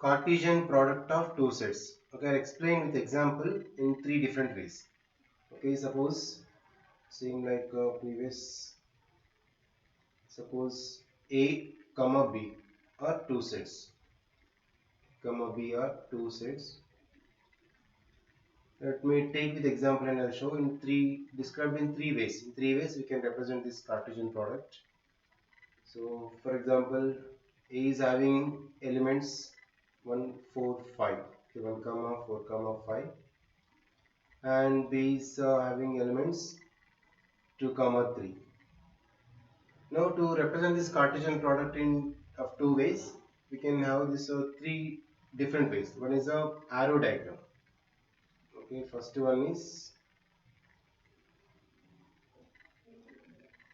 Cartesian product of two sets. Okay, I'll explain with example in three different ways. Okay, suppose same like previous. Suppose A comma B are two sets. Comma B are two sets. Let me take with example and I'll show in three described in three ways. In three ways we can represent this Cartesian product. So for example, A is having elements 1, 4, 5. Okay, 1 comma 4 comma 5, and B is having elements 2 comma 3. Now to represent this Cartesian product in of two ways, we can have this three different ways. One is a arrow diagram. Okay, first one is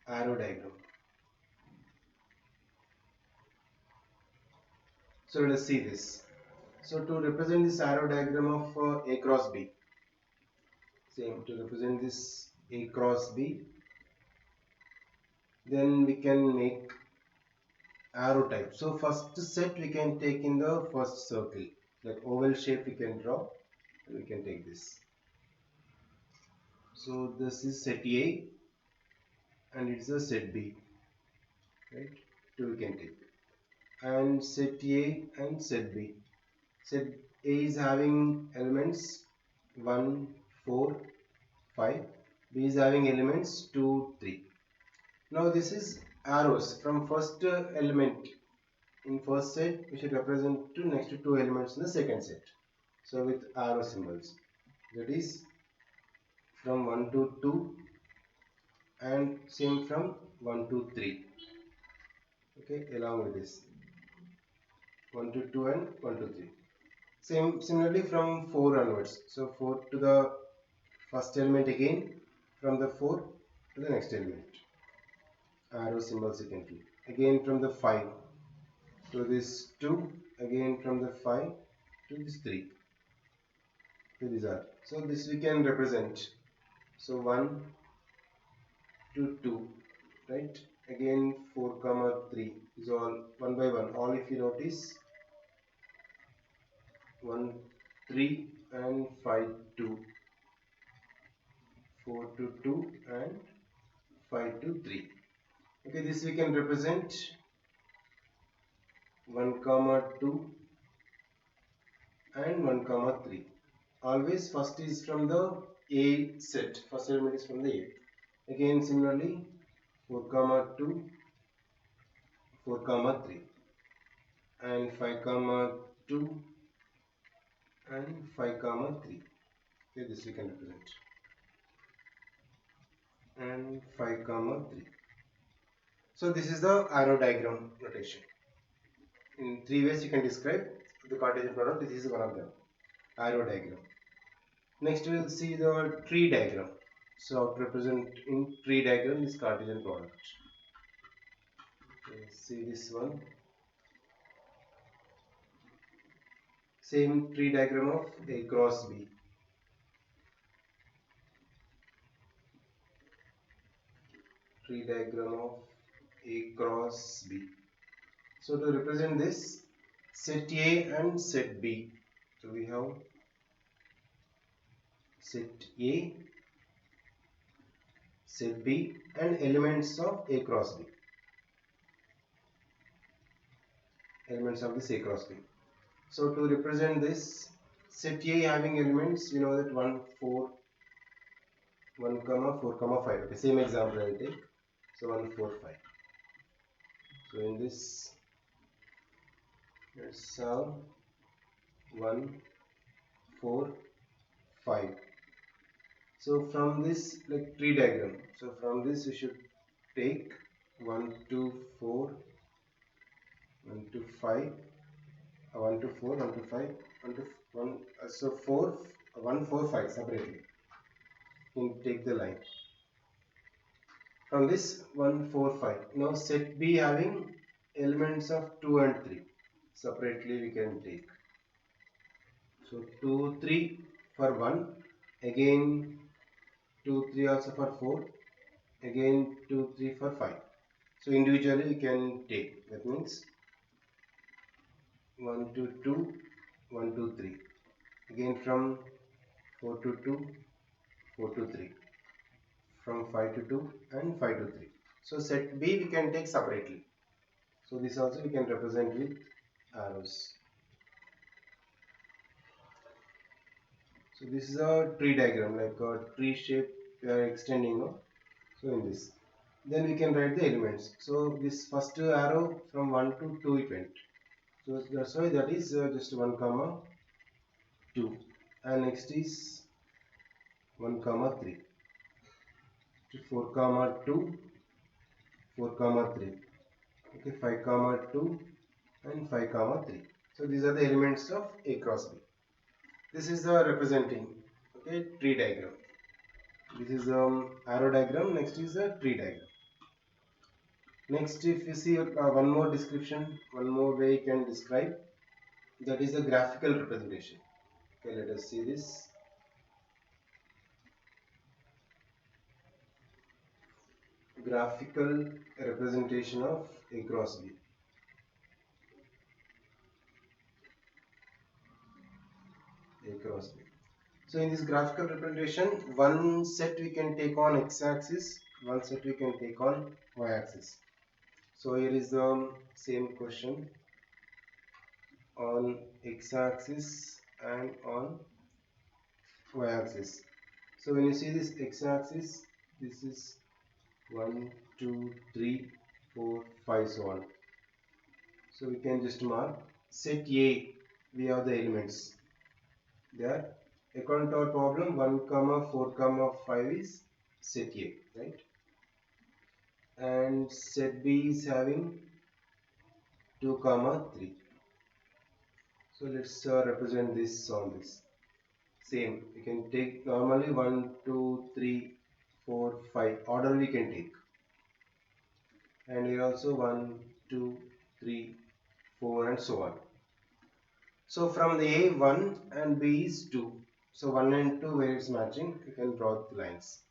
arrow diagram. So let us see this. So to represent this arrow diagram of A cross B, same to represent this A cross B, then we can make arrow type. So first set we can take in the first circle, like oval shape we can draw, and we can take this. So this is set A and it's a set B, right? Two we can take, and set A and set B. Set A is having elements 1, 4, 5. B is having elements 2, 3. Now this is arrows from first element in first set. We should represent to next to two elements in the second set. So with arrow symbols, that is from 1 to 2 and same from 1 to 3. Okay, along with this 1 to 2 and 1 to 3. Similarly from 4 onwards. So 4 to the first element again, from the 4 to the next element. Arrow symbols you can keep. Again from the 5 to this 2, again from the 5 to this 3. So these are. So this we can represent. So 1 to 2, right? Again 4 comma 3 is all one by one. All if you notice 1, 3 and 5, 2. 4 to 2 and 5 to 3. Okay, this we can represent 1 comma 2 and 1 comma 3. Always first is from the A set. First element is from the A. Again similarly 4 comma 2, 4 comma 3 and 5 comma 2 and 5 comma 3. Okay, this we can represent, and 5 comma 3. So this is the arrow diagram notation. In three ways you can describe the Cartesian product. This is one of them, arrow diagram. Next we will see the tree diagram. So to represent in tree diagram this Cartesian product. Okay, see this one. Same tree diagram of A cross B. Tree diagram of A cross B. So to represent this, set A and set B. So we have set A, set B and elements of A cross B. Elements of this A cross B. So to represent this, set A having elements, we know that 1, 4, 1 comma 4 comma 5. Okay, same example I will take. So 1, 4, 5. So in this, let's have 1, 4, 5. So from this like tree diagram, so from this we should take 1 to 4, 1 to 5, 1 to 4, 1 to 5, 1 to 1. So 4, 1, 4, 5 separately. You can take the line. From this 1, 4, 5. Now set B having elements of 2 and 3. Separately we can take. So 2, 3 for 1. Again 2, 3 also for 4. Again 2, 3 for 5. So individually we can take. That means 1 to 2, 1 to 3. Again from 4 to 2, 4 to 3. From 5 to 2 and 5 to 3. So set B we can take separately. So this also we can represent with arrows. So this is a tree diagram, like a tree shape we are extending. No? So in this. Then we can write the elements. So this first arrow from 1 to 2 it went. So that's why that is just 1 comma 2. And next is 1 comma 3. 4 comma 2, 4 comma 3. Okay, 5 comma 2 and 5 comma 3. So these are the elements of A cross B. This is the representing, okay, tree diagram. This is arrow diagram. Next is the tree diagram. Next, if you see one more description, one more way you can describe, that is the graphical representation. Okay, let us see this. Graphical representation of A cross B. A cross B. So in this graphical representation, one set we can take on x-axis, one set we can take on y-axis. So here is the same question on x-axis and on y-axis. So when you see this x-axis, this is 1, 2, 3, 4, 5, so on. So we can just mark set A. We have the elements there. According to our problem, 1 comma 4 comma 5 is set A, right? And set B is having 2 comma 3. So let's represent this on this. Same, we can take normally 1, 2, 3, 4, 5. Order we can take. And here also 1, 2, 3, 4 and so on. So from the A 1 and B is 2. So 1 and 2 where it's matching, you can draw the lines.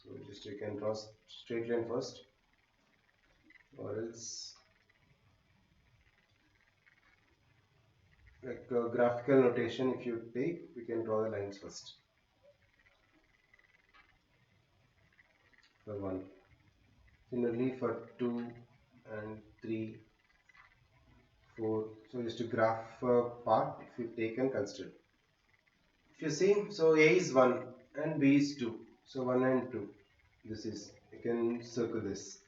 So just you can draw straight line first, or else like graphical notation if you take, we can draw the lines first. For 1. Similarly for 2 and 3, 4. So just to graph part if you take and consider. If you see, so A is 1 and B is 2. So 1 and 2. This is, you can circle this.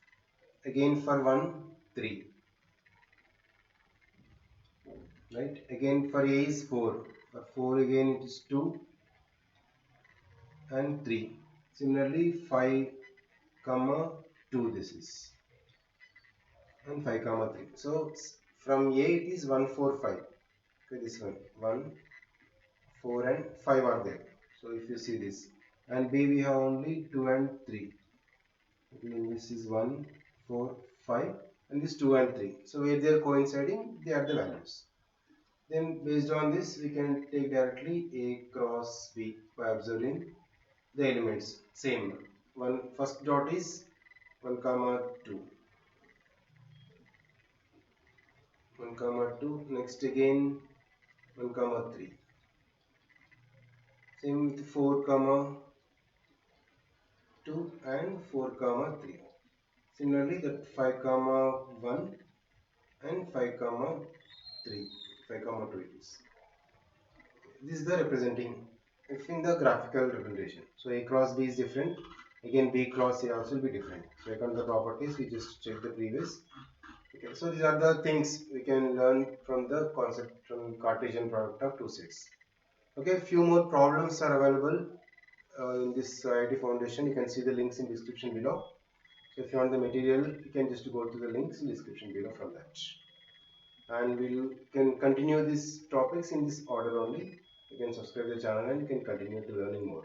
Again for 1, 3. Right? Again for A is 4. For 4 again it is 2 and 3. Similarly 5 comma 2 this is. And 5 comma 3. So from A it is 1, 4, 5. Okay, this one. 1, 4 and 5 are there. So if you see this. And B we have only 2 and 3. Again this is 1, 4, 5 and this 2 and 3. So where they are coinciding, they are the values. Then based on this we can take directly A cross B by observing the elements. Same. First dot is 1 comma 2. 1 comma 2. Next again 1 comma 3. Same with 4 comma 2 and 4 comma 3. Similarly that 5 comma 1 and 5 comma 3. 5 comma 2 it is. This is the representing if in the graphical representation. So A cross B is different. Again B cross A also will be different. So according to the properties we just check the previous. Okay, so these are the things we can learn from the concept from Cartesian product of two sets. Okay, few more problems are available in this IIT Foundation. You can see the links in description below. So if you want the material, you can just go to the links in description below from that. And we can continue these topics in this order only. You can subscribe the channel and you can continue to learning more.